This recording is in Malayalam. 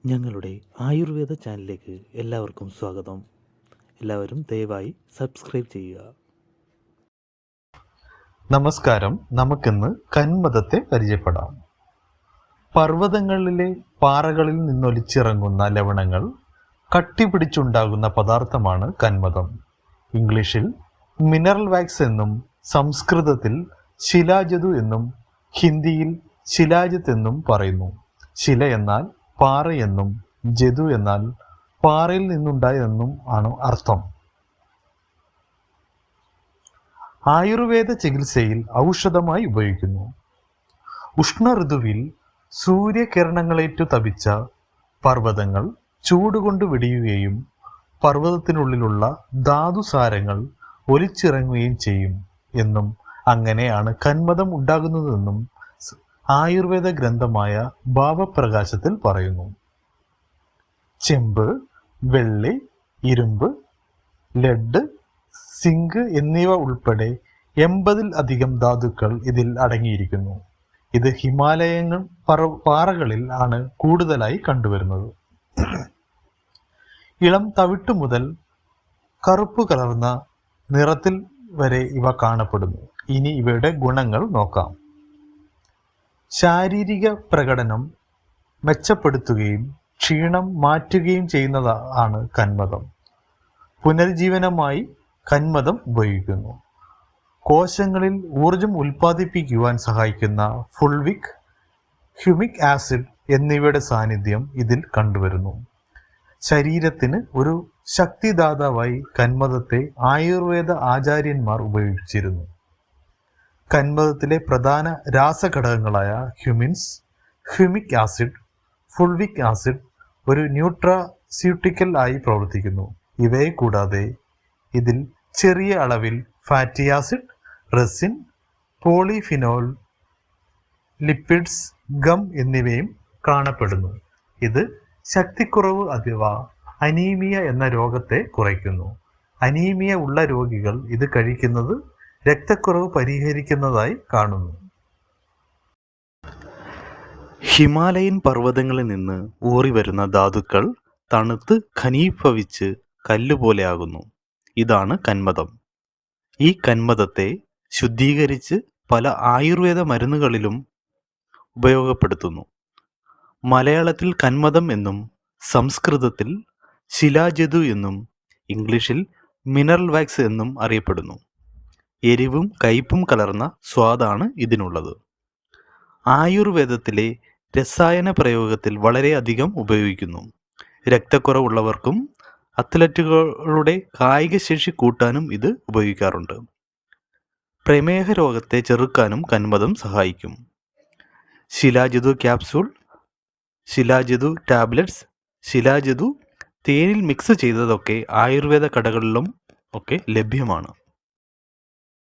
ഞങ്ങളുടെ ആയുർവേദ ചാനലിലേക്ക് എല്ലാവർക്കും സ്വാഗതം. എല്ലാവരും ദയവായി സബ്സ്ക്രൈബ് ചെയ്യുക. നമസ്കാരം. നമുക്കിന്ന് കന്മദത്തെ പരിചയപ്പെടാം. പർവ്വതങ്ങളിലെ പാറകളിൽ നിന്നൊലിച്ചിറങ്ങുന്ന ലവണങ്ങൾ കട്ടിപിടിച്ചുണ്ടാകുന്ന പദാർത്ഥമാണ് കന്മദം. ഇംഗ്ലീഷിൽ മിനറൽ വാക്സ് എന്നും സംസ്കൃതത്തിൽ ശിലാജതു എന്നും ഹിന്ദിയിൽ ശിലാജിത്ത് എന്നും പറയുന്നു. ശില എന്നാൽ പാറയെന്നും ജതു എന്നാൽ പാറയിൽ നിന്നുണ്ടായതെന്നും ആണ് അർത്ഥം. ആയുർവേദ ചികിത്സയിൽ ഔഷധമായി ഉപയോഗിക്കുന്നു. ഉഷ്ണ ഋതുവിൽ സൂര്യകിരണങ്ങളേറ്റു തപിച്ച പർവ്വതങ്ങൾ ചൂടുകൊണ്ട് വെടിയുകയും പർവ്വതത്തിനുള്ളിലുള്ള ധാതുസാരങ്ങൾ ഒലിച്ചിറങ്ങുകയും ചെയ്യും എന്നും അങ്ങനെയാണ് കന്മദം ഉണ്ടാകുന്നതെന്നും ആയുർവേദ ഗ്രന്ഥമായ ഭാവപ്രകാശത്തിൽ പറയുന്നു. ചെമ്പ്, വെള്ളി, ഇരുമ്പ്, ലെഡ്, സിങ്ക് എന്നിവ ഉൾപ്പെടെ 80-ൽ അധികം ധാതുക്കൾ ഇതിൽ അടങ്ങിയിരിക്കുന്നു. ഇത് ഹിമാലയങ്ങൾ പാറകളിൽ ആണ് കൂടുതലായി കണ്ടുവരുന്നത്. ഇളം തവിട്ട് മുതൽ കറുപ്പ് കലർന്ന നിറത്തിൽ വരെ ഇവ കാണപ്പെടുന്നു. ഇനി ഇവയുടെ ഗുണങ്ങൾ നോക്കാം. ശാരീരിക പ്രകടനം മെച്ചപ്പെടുത്തുകയും ക്ഷീണം മാറ്റുകയും ചെയ്യുന്നതാണ് കന്മദം. പുനരുജ്ജീവനമായി കന്മദം ഉപയോഗിക്കുന്നു. കോശങ്ങളിൽ ഊർജം ഉൽപ്പാദിപ്പിക്കുവാൻ സഹായിക്കുന്ന ഫുൾവിക്, ഹ്യൂമിക് ആസിഡ് എന്നിവയുടെ സാന്നിധ്യം ഇതിൽ കണ്ടുവരുന്നു. ശരീരത്തിന് ഒരു ശക്തിദാതാവായി കന്മദത്തെ ആയുർവേദ ആചാര്യന്മാർ ഉപയോഗിച്ചിരുന്നു. കന്മദത്തിലെ പ്രധാന രാസഘടകങ്ങളായ ഹ്യൂമിൻസ്, ഹ്യൂമിക് ആസിഡ്, ഫുൾവിക് ആസിഡ് ഒരു ന്യൂട്രാസ്യൂട്ടിക്കൽ ആയി പ്രവർത്തിക്കുന്നു. ഇവയെ കൂടാതെ ഇതിൽ ചെറിയ അളവിൽ fatty acid, resin, polyphenol, lipids, gum എന്നിവയും കാണപ്പെടുന്നു. ഇത് ശക്തിക്കുറവ് അഥവാ അനീമിയ എന്ന രോഗത്തെ കുറയ്ക്കുന്നു. അനീമിയ ഉള്ള രോഗികൾ ഇത് കഴിക്കുന്നത് രക്തക്കുറവ് പരിഹരിക്കുന്നതായി കാണുന്നു. ഹിമാലയൻ പർവ്വതങ്ങളിൽ നിന്ന് ഊറിവരുന്ന ധാതുക്കൾ തണുത്ത് ഘനീഭവിച്ച് കല്ലുപോലെ ആകുന്നു. ഇതാണ് കന്മദം. ഈ കന്മദത്തെ ശുദ്ധീകരിച്ച് പല ആയുർവേദ മരുന്നുകളിലും ഉപയോഗപ്പെടുത്തുന്നു. മലയാളത്തിൽ കന്മദം എന്നും സംസ്കൃതത്തിൽ ശിലാജതു എന്നും ഇംഗ്ലീഷിൽ മിനറൽ വാക്സ് എന്നും അറിയപ്പെടുന്നു. എരിവും കയ്പും കലർന്ന സ്വാദാണ് ഇതിനുള്ളത്. ആയുർവേദത്തിലെ രസായന പ്രയോഗത്തിൽ വളരെയധികം ഉപയോഗിക്കുന്നു. രക്തക്കുറവുള്ളവർക്കും അത്ലറ്റുകളുടെ കായികശേഷി കൂട്ടാനും ഇത് ഉപയോഗിക്കാറുണ്ട്. പ്രമേഹ രോഗത്തെ ചെറുക്കാനും കന്മദം സഹായിക്കും. ശിലാജതു ക്യാപ്സൂൾ, ശിലാജതു ടാബ്ലറ്റ്സ്, ശിലാജതു തേനിൽ മിക്സ് ചെയ്തതൊക്കെ ആയുർവേദ കടകളിലും ഒക്കെ ലഭ്യമാണ്.